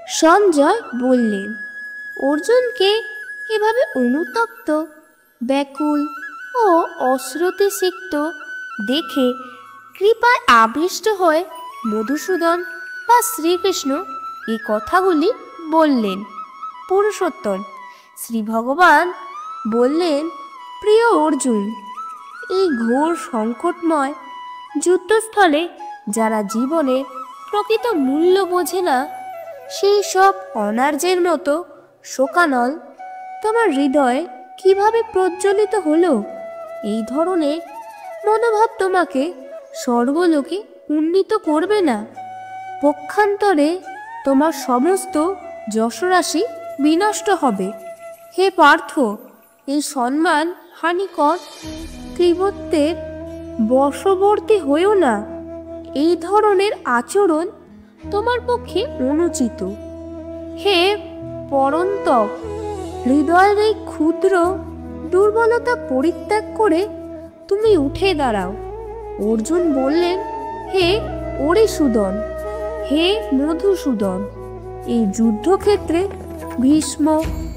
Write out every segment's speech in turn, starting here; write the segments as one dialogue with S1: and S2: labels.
S1: সঞ্জয় বললেন, অর্জুনকে এভাবে অনুতপ্ত, ব্যাকুল ও অশ্রুতিসিক্ত দেখে কৃপায় আবিষ্ট হয়ে মধুসূদন বা শ্রীকৃষ্ণ এই কথাগুলি বললেন। পুরুষোত্তম শ্রী ভগবান বললেন, প্রিয় অর্জুন, এই ঘোর সংকটময় যুদ্ধস্থলে যারা জীবনের প্রকৃত মূল্য বোঝে না, সেই সব অনার্যের মতো শোকানল তোমার হৃদয়ে কিভাবে প্রজ্বলিত হলো? এই ধরনের মনোভাব তোমাকে স্বর্গলোকে উন্নীত করবে না। পক্ষান্তরে তোমার সমস্ত যশরাশি বিনষ্ট হবে। হে পার্থ, এই সম্মান হানিকর কৃবত্বের বশবর্তী হইও না। এই ধরনের আচরণ তোমার পক্ষে অনুচিত। হে পরন্তপ, হৃদয়ের এই ক্ষুদ্র দুর্বলতা পরিত্যাগ করে তুমি উঠে দাঁড়াও। অর্জুন বললেন, হে অরিসুদন, হে মধুসূদন, এই যুদ্ধক্ষেত্রে ভীষ্ম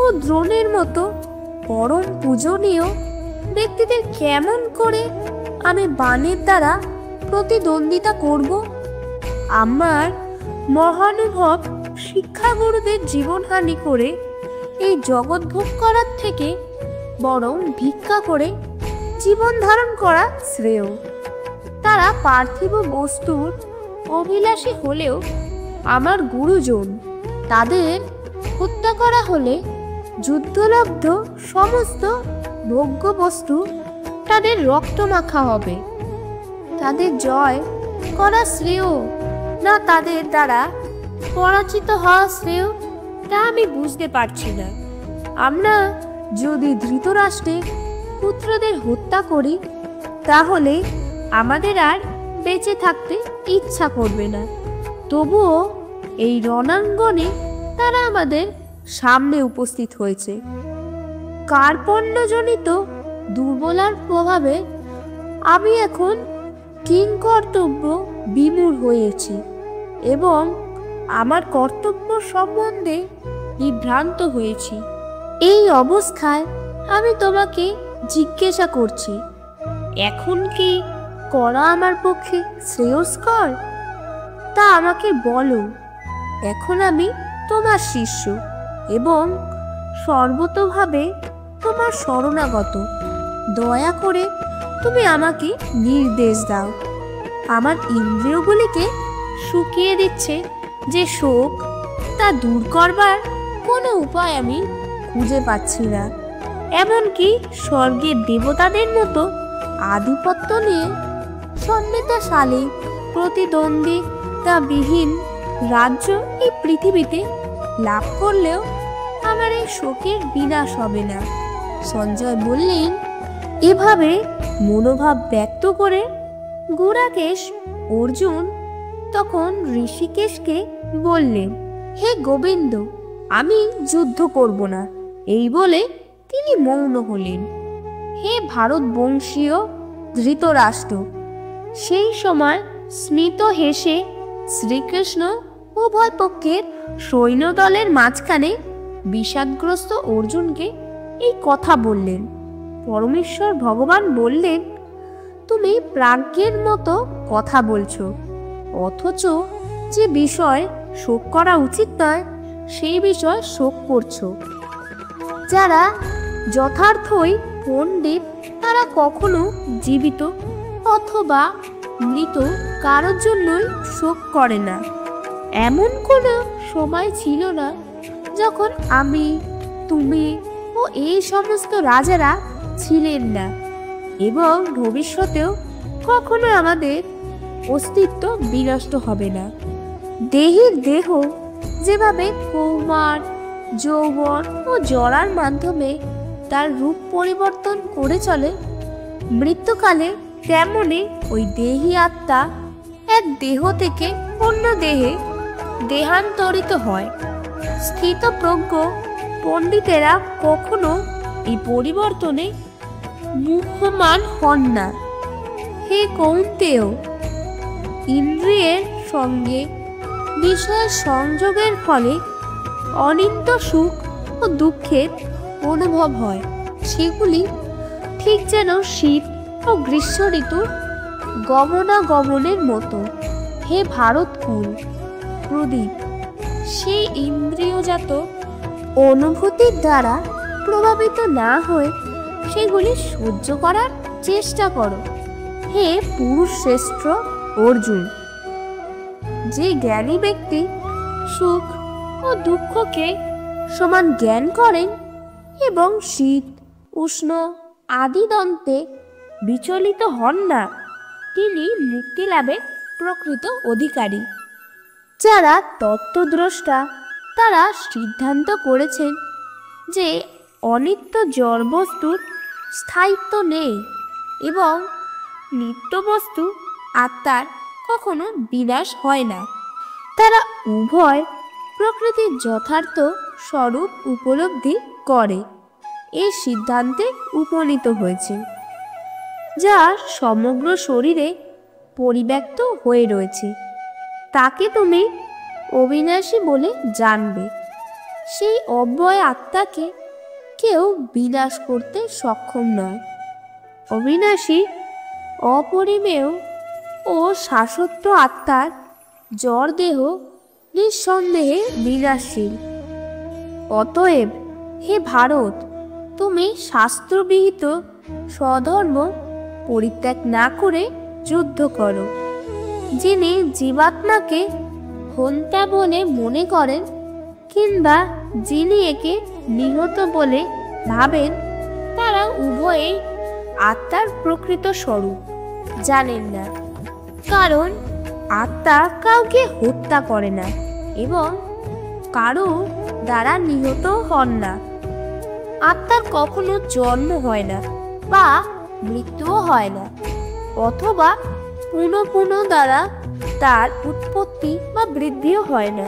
S1: ও দ্রোণের মতো পরম পূজনীয় ব্যক্তিদের কেমন করে আমি বাণের দ্বারা প্রতিদ্বন্দ্বিতা করব? আমার মহানুভব শিক্ষাগুরুদের জীবনহানি করে এই জগৎ ভোগ করার থেকে বরং ভিক্ষা করে জীবন ধারণ করা শ্রেয়। তারা পার্থিব বস্তুর অভিলাষী হলেও আমার গুরুজন। তাদের হত্যা করা হলে যুদ্ধলব্ধ সমস্ত ভোগ্য বস্তু তাদের রক্ত মাখা হবে। তাদের জয় করা শ্রেয় না তাদের দ্বারা পরাজিত হওয়া শ্রেয়, তা আমি বুঝতে পারছি না। আমরা যদি ধৃতরাষ্ট্রের পুত্রদের হত্যা করি, তাহলে আমাদের আর বেঁচে থাকতে ইচ্ছা করবে না। তবুও এই রণাঙ্গনে তারা আমাদের সামনে উপস্থিত হয়েছে। কার্পণ্যজনিত দুর্বলার প্রভাবে আমি এখন কিংকর্তব্য বিমূঢ় হয়েছি এবং আমার কর্তব্য সম্বন্ধে বিভ্রান্ত হয়েছি। এই অবস্থায় আমি তোমাকে জিজ্ঞাসা করছি, এখন কি করা আমার পক্ষে শ্রেয়স্কর? তা আমাকে বলো। এখন আমি তোমার শিষ্য এবং সর্বতোভাবে তোমার শরণাগত। দয়া করে তুমি আমাকে নির্দেশ দাও। আমার ইন্দ্রিয়গুলিকে শুকিয়ে দিচ্ছে যে শোক, তা দূর করবার কোনো উপায় আমি খুঁজে পাচ্ছি না। এমনকি স্বর্গের দেবতাদের মতো আধিপত্য নিয়ে সন্ন্যাসালী প্রতিদ্বন্দ্বিতাবিহীন রাজ্য এই পৃথিবীতে লাভ করলেও আমার এই শোকের বিনাশ হবে না। সঞ্জয় বললেন, এভাবে মনোভাব ব্যক্ত করে গুড়াকেশ অর্জুন তখন ঋষিকেশকে বললেন, হে গোবিন্দ, আমি যুদ্ধ করব না। এই বলে তিনি মৌন হলেন। হে ভারতবংশীয় ধৃতরাষ্ট্র, সেই সময় স্মিত হেসে শ্রীকৃষ্ণ উভয় পক্ষের সৈন্যদলের মাঝখানে বিষাদগ্রস্ত অর্জুনকে এই কথা বললেন। পরমেশ্বর ভগবান বললেন, তুমি প্রাজ্ঞের মতো কথা বলছো, অথচ যে বিষয় শোক করা উচিত নয় সেই বিষয় শোক করছো। যারা যথার্থই পণ্ডিত, তারা কখনো জীবিত অথবা মৃত কারোর জন্যই শোক করে না। এমন কোনো সময় ছিল না যখন আমি, তুমি ও এই সমস্ত রাজারা ছিলেন না, এবং ভবিষ্যতেও কখনো আমাদের অস্তিত্ব বিনষ্ট হবে না। দেহের দেহ যেভাবে কৌমার, যৌবন ও জরার মাধ্যমে তার রূপ পরিবর্তন করে চলে, মৃত্যুকালে তেমনি ওই দেহী আত্মা এক দেহ থেকে অন্য দেহে দেহান্তরিত হয়। স্থিতপ্রজ্ঞ পণ্ডিতেরা কখনো এই পরিবর্তনে মুহ্যমান হন না। হে কৌন্তেয়, ইন্দ্রিয়ের সঙ্গে বিষয়ের সংযোগের ফলে অনিত্য সুখ ও দুঃখের অনুভব হয়, সেগুলি ঠিক যেন শীত ও গ্রীষ্ম ঋতুর গমনাগমনের মতো। হে ভারতকুল প্রদীপ, সেই ইন্দ্রিয়জাত অনুভূতির দ্বারা প্রভাবিত না হয়ে সেগুলি সহ্য করার চেষ্টা করো। হে পুরুষ শ্রেষ্ঠ অর্জুন, যে জ্ঞানী ব্যক্তি সুখ ও দুঃখকে সমান জ্ঞান করেন এবং শীত উষ্ণ আদি দ্বন্দ্বে বিচলিত হন না, তিনি মুক্তি লাভের প্রকৃত অধিকারী। যারা তত্ত্বদ্রষ্টা তারা সিদ্ধান্ত করেছেন যে অনিত্য জড় বস্তুর স্থায়িত্ব নেই এবং নিত্য বস্তু আত্মার কখনো বিনাশ হয় না। তারা উভয় প্রকৃতির যথার্থ স্বরূপ উপলব্ধি করে এই সিদ্ধান্তে উপনীত হয়েছে, যা সমগ্র শরীরে পরিব্যাপ্ত হয়ে রয়েছে। তাকে তুমি অবিনাশী বলে জানবে। সেই অব্যয় আত্মাকে কেউ বিনাশ করতে সক্ষম নয়। অবিনাশী, অপরিমেয় ও শাশ্বত আত্মার জড় দেহ নিঃসন্দেহে বিনাশশীল। অতএব হে ভারত, তুমি শাস্ত্রবিহিত স্বধর্ম পরিত্যাগ না করে যুদ্ধ করো। যিনি জীবাত্মাকে হন্তা বলে মনে করেন কিংবা যিনি একে নিহত বলে ভাবেন, তারা উভয়ে আত্মার প্রকৃত স্বরূপ জানেন না। কারণ আত্মা কাউকে হত্যা করে না এবং কারো দ্বারা নিহত হন না। আত্মার কখনো জন্ম হয় না বা মৃত্যুও হয় না, অথবা পুনঃ পুনঃ দ্বারা তার উৎপত্তি বা বৃদ্ধিও হয় না।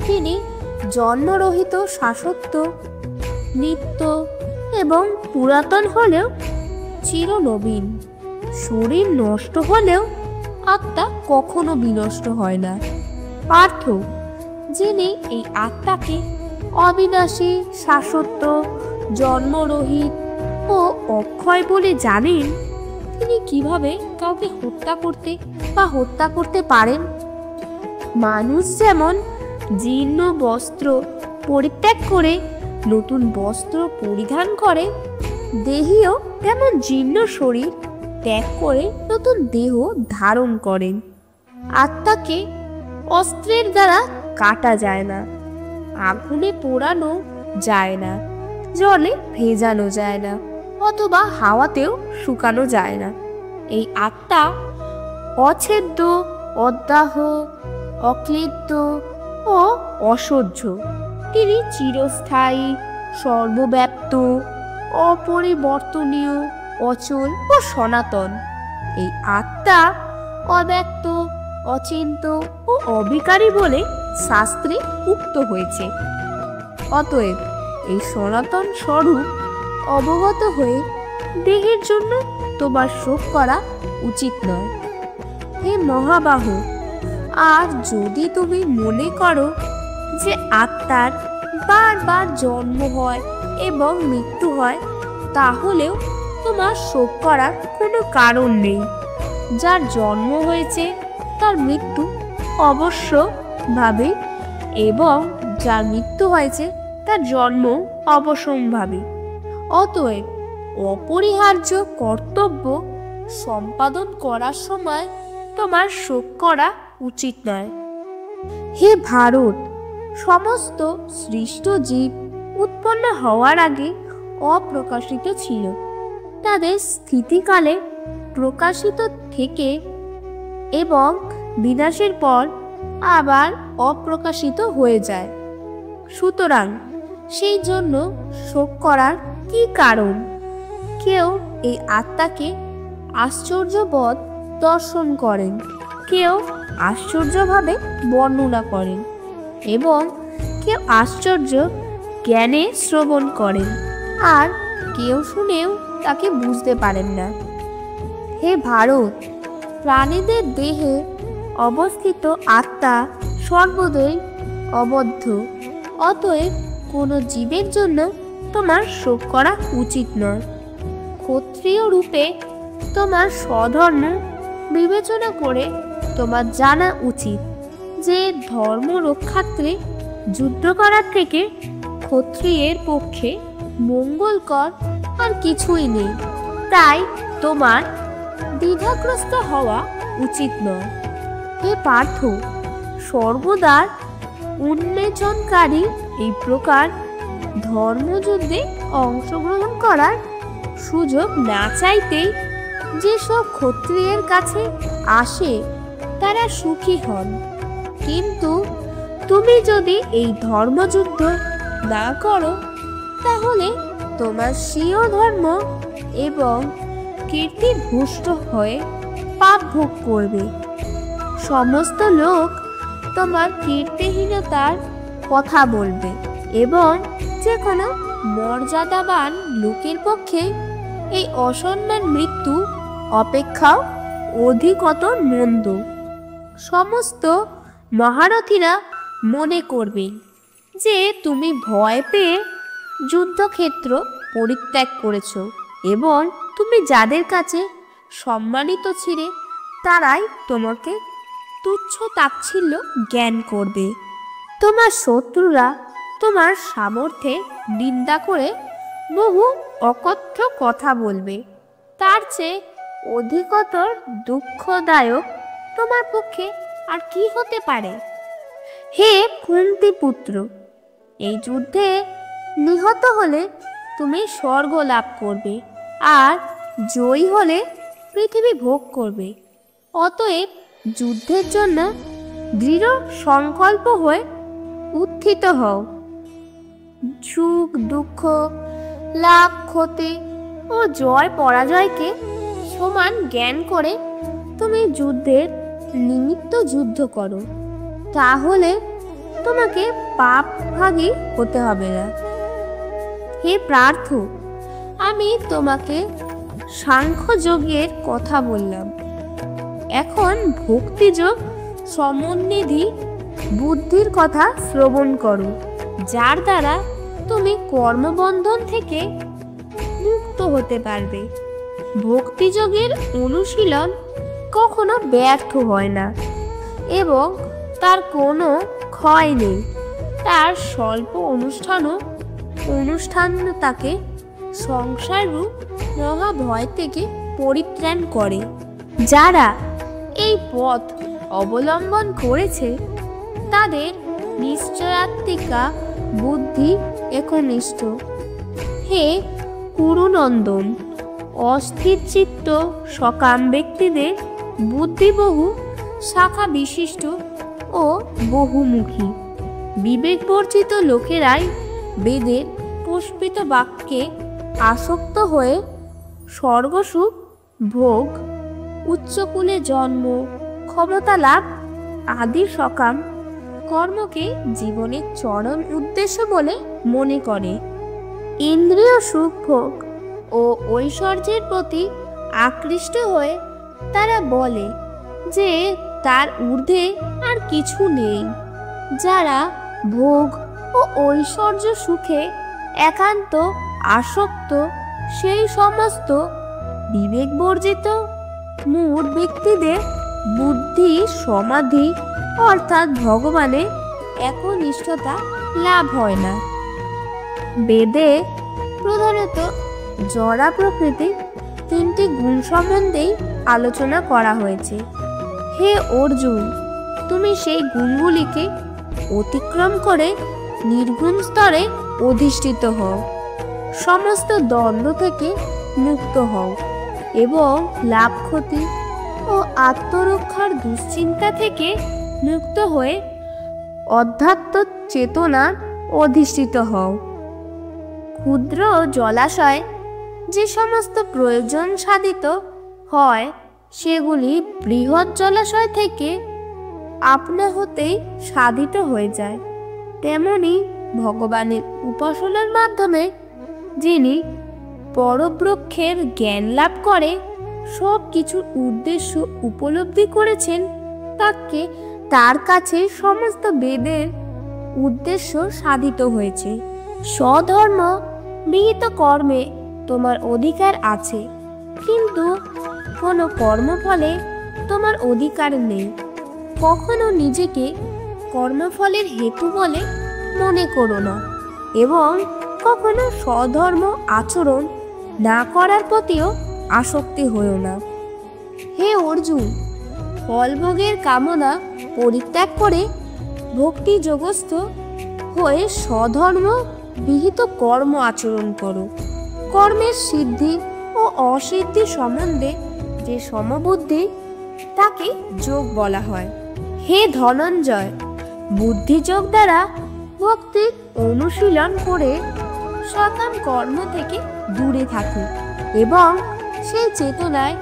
S1: তিনি জন্মরহিত, শাশ্বত, নিত্য এবং পুরাতন হলেও চিরনবীন। শরীর নষ্ট হলেও আত্মা কখনো বিনষ্ট হয় না। পার্থ, যিনি এই আত্মাকে অবিনাশী, শাশ্বত, জন্মরহিত ও অক্ষয় বলে জানেন, তিনি কিভাবে কাউকে হত্যা করতে পারেন? মানুষ যেমন জীর্ণ বস্ত্র পরিত্যাগ করে নতুন বস্ত্র পরিধান করে, দেহীও তেমন জীর্ণ শরীর ত্যাগ করে নতুন দেহ ধারণ করেন। আত্মাকে অস্ত্রের দ্বারা কাটা যায় না, আগুনে পোড়ানো যায় না, জলে ভেজানো যায় না, অথবা হাওয়াতেও শুকানো যায় না। এই আত্মা অছেদ্য, অদ্যাহ, অক্লিপ্ত ও অসহ্য। তিনি চিরস্থায়ী, সর্বব্যাপ্ত, অপরিবর্তনীয়, অচল ও সনাতন। এই আত্মা অব্যক্ত, অচিন্ত ও অবিকারী বলে শাস্ত্রে উক্ত হয়েছে। অতএব এই সনাতন স্বরূপ অবগত হয়ে দেহের জন্য তোমার শোক করা উচিত নয়। হে মহাবাহু, আর যদি তুমি মনে করো যে আত্মার বারবার জন্ম হয় এবং মৃত্যু হয়, তাহলেও তোমার শোক করার কোনো কারণ নেই। যার জন্ম হয়েছে তার মৃত্যু অবশ্যভাবে, এবং যার মৃত্যু হয়েছে তার জন্ম অবশ্যম্ভাবী। অতএব অপরিহার্য কর্তব্য সম্পাদন করার সময় তোমার শোক করা উচিত নয়। হে ভারত, সমস্ত সৃষ্ট জীব উৎপন্ন হওয়ার আগে অপ্রকাশিত ছিল। তাদের স্থিতিকালে প্রকাশিত থেকে এবং বিনাশের পর আবার অপ্রকাশিত হয়ে যায়। সুতরাং সেই জন্য শোক করার কি কারণ? কেউ এই আত্মাকে আশ্চর্যবৎ দর্শন করেন, কেউ আশ্চর্যভাবে বর্ণনা করেন এবং কেউ আশ্চর্য জ্ঞানে শ্রবণ করেন, আর কেউ শুনেও তাকে বুঝতে পারেন না। হে ভারত, প্রাণীদের দেহে অবস্থিত আত্মা সর্বদাই অবদ্ধ অতএব কোনো জীবের জন্য তোমার শোক করা উচিত নয়। ক্ষত্রিয় রূপে তোমার স্বধর্ম বিবেচনা করে তোমার জানা উচিত যে ধর্ম রক্ষার্থে যুদ্ধ করার থেকে ক্ষত্রিয়ের পক্ষে মঙ্গলকর আর কিছুই নেই। তাই তোমার দ্বিধাগ্রস্ত হওয়া উচিত নয়। হে পার্থ, সর্বদার উন্মেচনকারী এই প্রকার ধর্মযুদ্ধে অংশগ্রহণ করার সুযোগ না চাইতেই যেসব ক্ষত্রিয়ের কাছে আসে তারা সুখী হন। কিন্তু তুমি যদি এই ধর্মযুদ্ধ না করো তাহলে তোমার স্বীয় ধর্ম এবং কীর্তি ভ্রষ্ট হয়ে পাপ ভোগ করবে। সমস্ত লোক তোমার কীর্তিহীনতার কথা বলবে এবং যে কোনো মর্যাদাবান লোকের পক্ষে এই অসম্মান মৃত্যু অপেক্ষাও অধিকতর মন্দ। সমস্ত মহারথীরা মনে করবে যে তুমি ভয় পেয়ে যুদ্ধক্ষেত্র পরিত্যাগ করেছ এবং তুমি যাদের কাছে সম্মানিত ছিলে তারাই তোমাকে তুচ্ছ তাচ্ছিল্য জ্ঞান করবে। তোমার শত্রুরা তোমার সামর্থ্যে নিন্দা করে বহু অকথ্য কথা বলবে। তার চেয়ে অধিকতর দুঃখদায়ক তোমার পক্ষে আর কি হতে পারে? হে কুন্তী পুত্র, এই যুদ্ধে নিহত হলে তুমি স্বর্গ লাভ করবে আর জয়ী হলে পৃথিবী ভোগ করবে। অতএব যুদ্ধের জন্য দৃঢ় সংকল্প হয়ে উত্থিত হও। সুখ দুঃখ, লাভ ক্ষতি ও জয় পরাজয়কে সমান জ্ঞান করে তুমি যুদ্ধের নিমিত্ত যুদ্ধ করো, তাহলে তোমাকে পাপ ভাগী হতে হবে না। হে পার্থ, আমি তোমাকে সাংখ্যযোগের কথা বললাম, এখন ভক্তিযোগ সমন্বিধি বুদ্ধির কথা শ্রবণ করো, যার দ্বারা তুমি কর্মবন্ধন থেকে মুক্ত হতে পারবে। ভক্তিযোগের অনুশীলন কখনো ব্যর্থ হয় না এবং তার কোনো ক্ষয় নেই। তার স্বল্প অনুষ্ঠান তাকে সংসাররূপ মহাভয় থেকে পরিত্রাণ করে। যারা এই পথ অবলম্বন করেছে তাদের নিশ্চয়াত্মিকা বুদ্ধি একনিষ্ঠ। হে কুরুনন্দন, অস্থির চিত্ত সকাম ব্যক্তিদের বুদ্ধি বহু শাখা বিশিষ্ট ও বহুমুখী। বিবেকবর্জিত লোকেরাই বেদের পুষ্পিত বাক্যে আসক্ত হয়ে স্বর্গসুখ ভোগ, উচ্চকুলে জন্ম, ক্ষমতা লাভ আদি সকাম কর্মকে জীবনের চরম উদ্দেশ্য বলে মনে করে। ইন্দ্রিয় সুখ ভোগ ও ঐশ্বর্যের প্রতি আকৃষ্ট হয়ে তারা বলে যে তার ঊর্ধ্বে আর কিছু নেই। যারা ভোগ ও ঐশ্বর্য সুখে একান্ত আসক্ত সেই সমস্ত বিবেকবর্জিত মূঢ় ব্যক্তিদের বুদ্ধি সমাধি অর্থাৎ ভগবানে একনিষ্ঠতা লাভ হয় না। বেদে প্রধানত জড়া প্রকৃতি তিনটি গুণ সম্বন্ধেই আলোচনা করা হয়েছে। হে অর্জুন, তুমি সেই গুণগুলিকে অতিক্রম করে নির্গুণ স্তরে অধিষ্ঠিত হও, সমস্ত দ্বন্দ্ব থেকে মুক্ত হও এবং লাভ ক্ষতি ও আত্মরক্ষার দুশ্চিন্তা থেকে মুক্ত হয়ে অধ্যাত্ম চেতনা অধিষ্ঠিত হও। ক্ষুদ্র জলাশয় যে সমস্ত প্রয়োজন সাধিত হয় সেগুলি বৃহৎ জলাশয় থেকে আপনা হতেই সাধিত হয়ে যায়। তেমনি ভগবানের উপাসনার মাধ্যমে যিনি পরব্রহ্মের জ্ঞান লাভ করে সব কিছুর উদ্দেশ্য উপলব্ধি করেছেন, তাকে তার কাছে সমস্ত বেদের উদ্দেশ্য সাধিত হয়েছে। স্বধর্ম বিহিত কর্মে তোমার অধিকার আছে, কিন্তু কোনো কর্মফলে তোমার অধিকার নেই। কখনো নিজেকে কর্মফলের হেতু বলে মনে করো না, এবং কখনো স্বধর্ম আচরণ না করার প্রতিও আসক্তি হয়েও না। হে অর্জুন, ফলভোগের কামনা পরিত্যাগ করে ভক্তি যোগস্থ হয়ে স্বধর্ম বিহিত কর্ম আচরণ করো। কর্মের সিদ্ধি ও অসিদ্ধি সম্বন্ধে যে সমবুদ্ধি, তাকে যোগ বলা হয়। হে ধনঞ্জয়, বুদ্ধিযোগ দ্বারা ভক্তির অনুশীলন করে সকাম কর্ম থেকে দূরে থাকো এবং সেই চেতনায়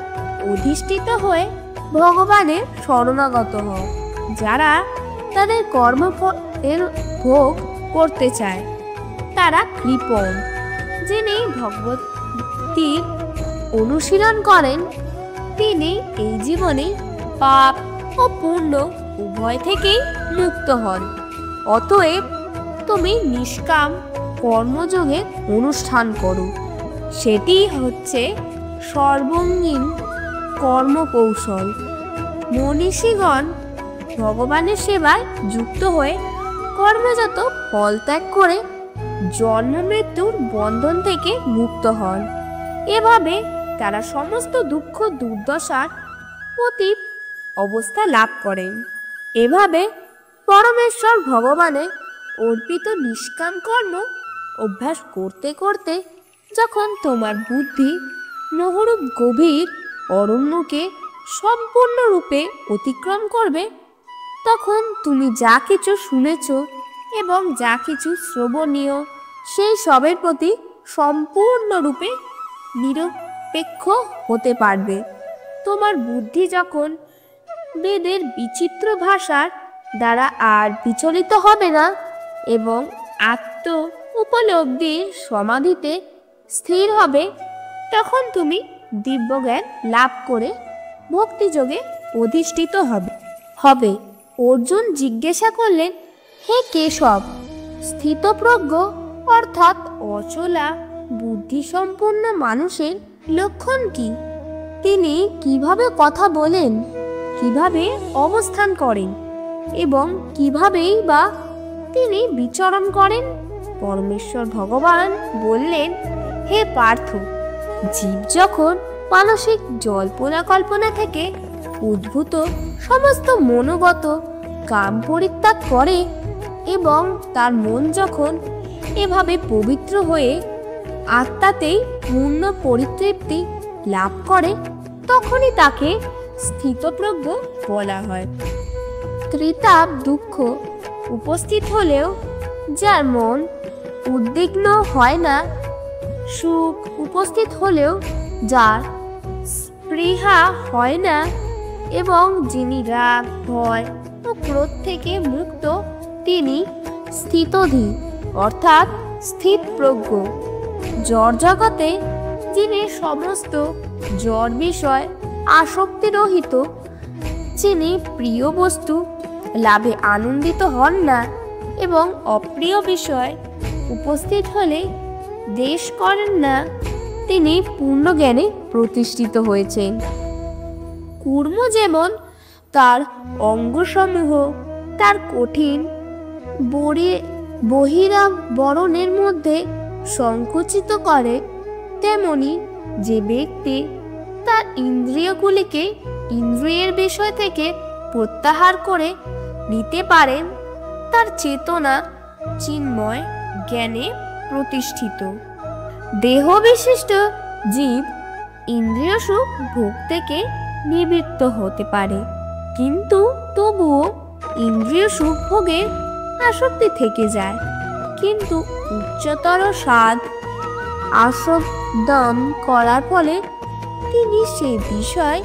S1: অধিষ্ঠিত হয়ে ভগবানের শরণাগত হও। যারা তাদের কর্মফলের ভোগ করতে চায় তারা কৃপণ। যিনি ভগবতীর অনুশীলন করেন তিনি এই জীবনে পাপ ও পুণ্য উভয় থেকেই মুক্ত হন। অতএব তুমি নিষ্কাম কর্মযোগের অনুষ্ঠান করো। সেটি হচ্ছে সর্বাঙ্গীন কর্মকৌশল। মনীষীগণ ভগবানের সেবায় যুক্ত হয়ে কর্মজাত ফল ত্যাগ করে জন্ম মৃত্যুর বন্ধন থেকে মুক্ত হন। এভাবে তারা সমস্ত দুঃখ দুর্দশার অতীত অবস্থা লাভ করেন। এভাবে পরমেশ্বর ভগবানের অর্পিত নিষ্কাম কর্ম অভ্যাস করতে করতে যখন তোমার বুদ্ধি নহরূপ গভীর অরণ্যকে সম্পূর্ণরূপে অতিক্রম করবে, তখন তুমি যা কিছু শুনেছ এবং যা কিছু শ্রবণীয় সেই সবের প্রতি সম্পূর্ণরূপে নিরপেক্ষ হতে পারবে। তোমার বুদ্ধি যখন বেদের বিচিত্র ভাষার দ্বারা আর বিচলিত হবে না এবং আত্ম উপলব্ধির সমাধিতে স্থির হবে, তখন তুমি দিব্যজ্ঞান লাভ করে ভক্তিযোগে অধিষ্ঠিত হবে। অর্জুন জিজ্ঞাসা করলেন, হে কেশব, স্থিতপ্রজ্ঞ অর্থাৎ অচলা বুদ্ধিসম্পন্ন মানুষের লক্ষণ কি? তিনি কিভাবে কথা বলেন, কিভাবে অবস্থান করেন এবং কিভাবেই বা তিনি বিচরণ করেন? পরমেশ্বর ভগবান বললেন, হে পার্থ, জীব যখন মানসিক জল্পনা কল্পনা থেকে উদ্ভূত সমস্ত মনোগত কাম পরিত্যাগ করে এবং তার মন যখন এভাবে পবিত্র হয়ে আত্মাতেই পূর্ণ পরিতৃপ্তি লাভ করে, তখনই তাকে স্থিতপ্রজ্ঞ বলা হয়। ত্রিতাপ দুঃখ উপস্থিত হলেও যার মন উদ্বিগ্ন হয় না, সুখ উপস্থিত হলেও যার স্পৃহা হয় না, এবং যিনি রাগ, ভয় ও ক্রোধ থেকে মুক্ত, তিনি স্থিতধী অর্থাৎ স্থিতপ্রজ্ঞ। জড় জগতে যিনি সমস্ত জড় বিষয় আসক্তিরহিত, যিনি প্রিয় বস্তু লাভে আনন্দিত হন না এবং অপ্রিয় বিষয় উপস্থিত হলে দ্বেষ করেন না, তিনি পূর্ণ জ্ঞানে প্রতিষ্ঠিত হয়েছেন। কূর্ম যেমন তার অঙ্গসমূহ তার কঠিন বহিরাবরণের মধ্যে সংকুচিত করে, তেমনি যে ব্যক্তি তার ইন্দ্রিয়গুলিকে ইন্দ্রিয়ের বিষয় থেকে প্রত্যাহার করে নিতে পারেন, তার চেতনা চিন্ময় জ্ঞানে প্রতিষ্ঠিত। দেহ বিশিষ্ট জীব ইন্দ্রিয় সুখ ভোগ থেকে নিবৃত্ত হতে পারে, কিন্তু তবুও ইন্দ্রিয় সুখ ভোগের আসক্তি থেকে যায়। কিন্তু উচ্চতর স্বাদ আস্বাদন করার ফলে তিনি সে বিষয়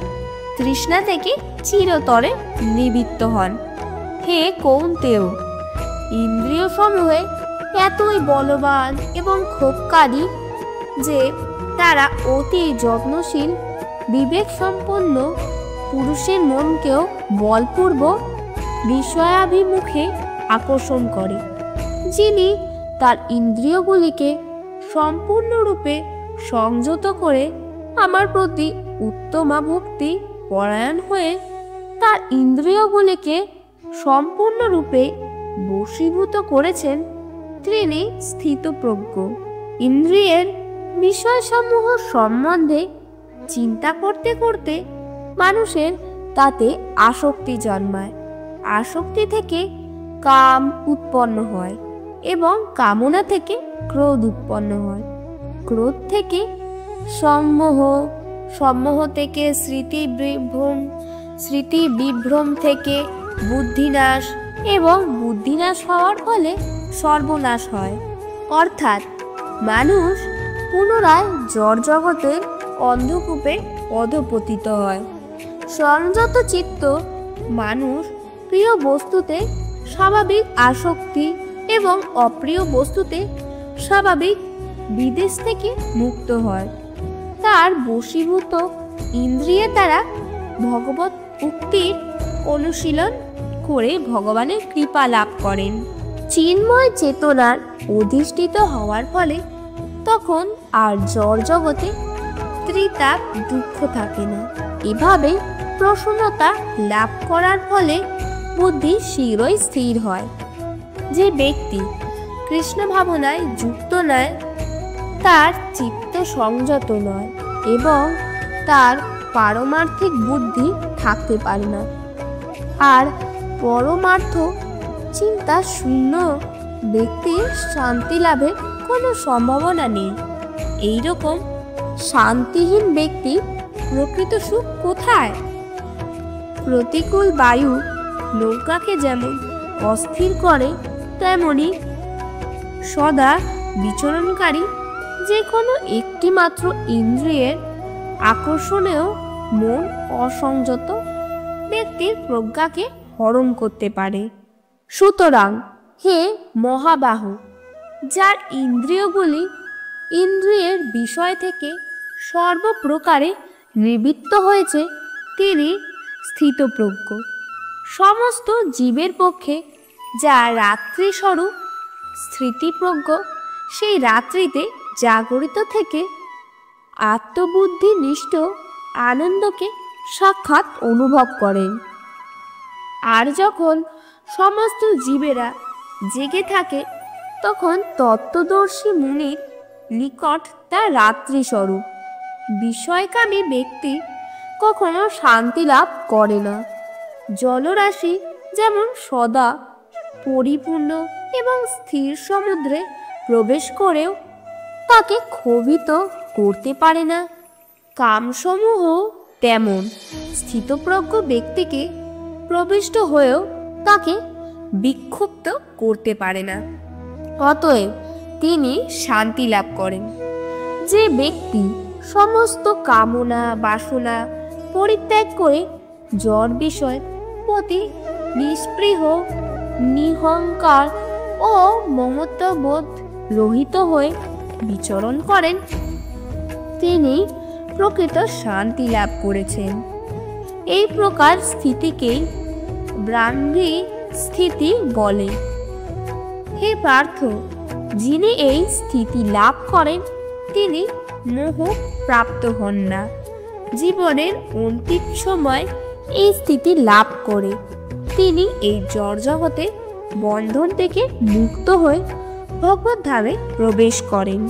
S1: তৃষ্ণা থেকে চিরতরে নিবৃত্ত হন। হে কৌন্তেয়, ইন্দ্রিয় সমূহে এতই বলবান এবং ক্ষোভকারী যে তারা অতি যত্নশীল বিবেক সম্পন্ন পুরুষের মনকেও বলপূর্বক বিষয়াভিমুখে আকর্ষণ করে। যিনি তার ইন্দ্রিয়গুলিকে সম্পূর্ণরূপে সংযত করে আমার প্রতি উত্তমা ভক্তি পরায়ণ হয়ে তার ইন্দ্রিয়গুলিকে সম্পূর্ণরূপে বশীভূত করেছেন, তিনি স্থিতপ্রজ্ঞ। ইন্দ্রিয়ের বিষয়সমূহ সম্বন্ধে চিন্তা করতে করতে মানুষের তাতে আসক্তি জন্মায়। আসক্তি থেকে কাম উৎপন্ন হয় এবং কামনা থেকে ক্রোধ উৎপন্ন হয়। ক্রোধ থেকে সম্মোহ, সম্মোহ থেকে স্মৃতি বিভ্রম থেকে বুদ্ধিনাশ এবং বুদ্ধিনাশ হওয়ার ফলে সর্বনাশ হয়। অর্থাৎ মানুষ পুনরায় জড় জগতের অন্ধকূপে অধঃপতিত হয়। সংযত চিত্ত মানুষ প্রিয় বস্তুতে স্বাভাবিক আসক্তি এবং অপ্রিয় বস্তুতে স্বাভাবিক বিদেশ থেকে মুক্ত হয়। তার বশীভূত ইন্দ্রিয়ের দ্বারা ভগবত উক্তির অনুশীলন করে ভগবানের কৃপা লাভ করেন। চিন্ময় চেতনার অধিষ্ঠিত হওয়ার ফলে তখন আর জড় জগতে ত্রিতাপ দুঃখ থাকে না। এভাবে প্রসন্নতা লাভ করার ফলে বুদ্ধি শীঘ্রই স্থির হয়। যে ব্যক্তি কৃষ্ণ ভাবনায় যুক্ত নয়, তার চিত্ত সংযত নয় এবং তার পারমার্থিক বুদ্ধি থাকতে পারে না। আর পরমার্থ চিন্তা শূন্য ব্যক্তির শান্তি লাভের কোনো সম্ভাবনা নেই। এইরকম শান্তিহীন ব্যক্তি প্রকৃত সুখ কোথায়? প্রতিকূল বায়ু নৌকাকে যেমন অস্থির করে, তেমনি সদা বিচরণকারী যে কোনো একটি মাত্র ইন্দ্রিয়ের আকর্ষণেও মন অসংযত ব্যক্তির প্রজ্ঞাকে হরণ করতে পারে। সুতরাং হে মহাবাহু, যার ইন্দ্রিয়গুলি ইন্দ্রিয়ের বিষয় থেকে সর্বপ্রকারে নিবৃত্ত হয়েছে, তিনি স্থিতপ্রজ্ঞ। সমস্ত জীবের পক্ষে যা রাত্রিস্বরূপ স্থিতিপ্রজ্ঞ, সেই রাত্রিতে জাগরিত থেকে আত্মবুদ্ধিনিষ্ঠ আনন্দকে সাক্ষাৎ অনুভব করেন। আর যখন সমস্ত জীবেরা জেগে থাকে, তখন তত্ত্বদর্শী মুনির নিকট তা রাত্রিস্বরূপ। বিষয়কামী ব্যক্তি কখনো শান্তি লাভ করে না। জলরাশি যেমন সদা পরিপূর্ণ এবং স্থির সমুদ্রে প্রবেশ করেও তাকে ক্ষোভিত করতে পারে না, কামসমূহ তেমন স্থিতপ্রজ্ঞ ব্যক্তিকে প্রবিষ্ট হয়েও তাকে বিক্ষুব্ধ করতে পারে না। অতএব তিনি শান্তি লাভ করেন। যে ব্যক্তি সমস্ত কামনা বাসনা পরিত্যাগ করে জড় বিষয় প্রতি নিস্পৃহ, নিহংকার ও মমত্ববোধ রহিত হয়ে বিচরণ করেন, তিনি প্রকৃত শান্তি লাভ করেছেন। এই প্রকার স্থিতিকেই ব্রাহ্মী স্থিতি বলে। হে পার্থ, যিনি এই স্থিতি লাভ করেন, তিনি মোহ প্রাপ্ত হন না। জীবনের অন্তিম সময় এই স্থিতি লাভ করে তিনি এই জড় জগতে বন্ধন থেকে মুক্ত হয়ে ভগবত ধামে প্রবেশ করেন।